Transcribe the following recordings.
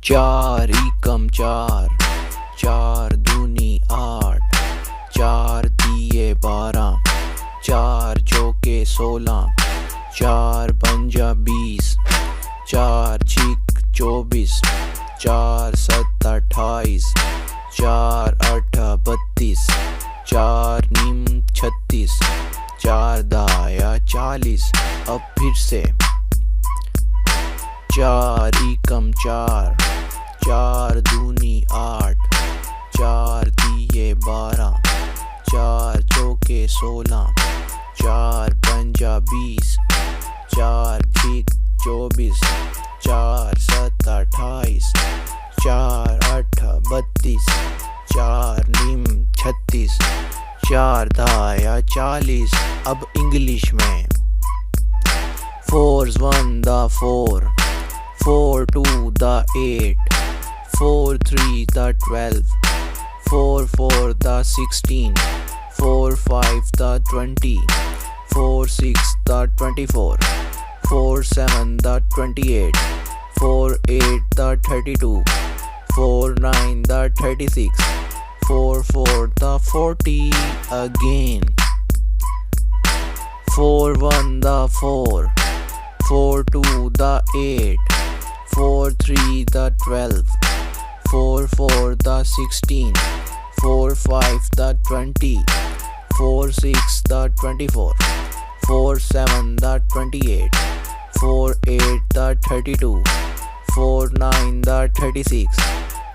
चार एकम चार, चार दूनी आठ, चार तिये 12, चार चौके 16, चार पंजा 20, चार छिक 24, चार सत्त 28, चार अठ 32, चार नीम 36, चार दाया 40। अब फिर से चार एकम चार, चार दूनी आठ, चार तिये 12, चार चौके 16, चार पंजा 20, चार छिक 24, चार सत्त 28, चार अठ 32, चार नीम 36, चार दाया 40। अब इंग्लिश में 4's 1 the 4, 4 2 the 8, 4 3 the 12, 4 4 the 16, 4 5 the 20, 4 6 the 24, 4 7 the 28, 4 8 the 32, 4 9 the 36, 4 4 the 40 again. 4 1 the 4, 4 2 the 8, 4 3 the 12, 4 4 the 16, 4 5 the 20, 4 6 the 24, 4 7 the 28, 4 8 the 32, 4 9 the 36,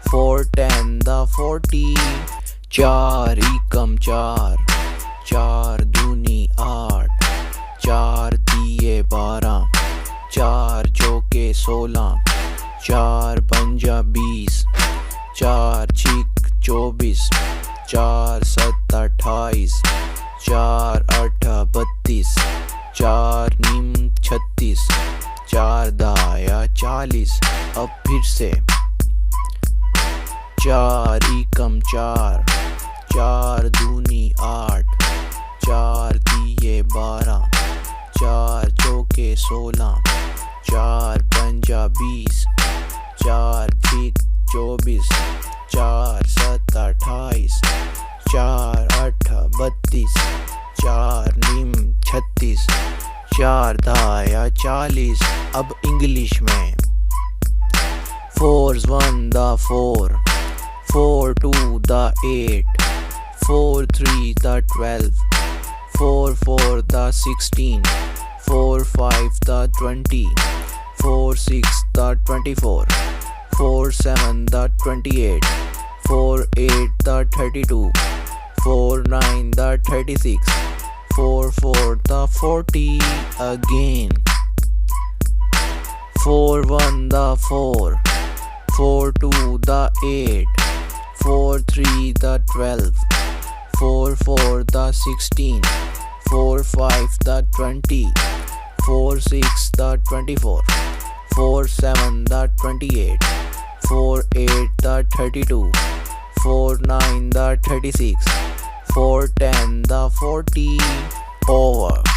4 10 the 40। चार एकम चार, चार दूनी आठ, चार तिये 12, चार चौके 16, चार पंजा 20, चार छिक 24, चार सत्त 28, चार अठ 32, चार नीम 36, चार दाया 40। अब फिर से चार एकम चार, चार दूनी आठ, चार तिये 12, चार चौके 16, चार पंजा 20, चार छिक 24, चार सत्त 28, चार अठ 32, चार नीम 36, चार दाया 40। अब इंग्लिश में 4's 1 the 4, 4 2 the 8, 4 3 the 12, 4 4 the 16, 4 5 the 20, 4 6 the 24, 4 7 the 28, 4 8 the 32, 4 9 the 36, 4 4 the 40 again. 4 1 the 4, 4 2 the 8, 4 3 the 12, 4 4 the 16, 4 5 the 20, 4 6 the 24, 4 7 the 28, 4 8 the 32, 4 9 the 36, 4 10 the 40 over.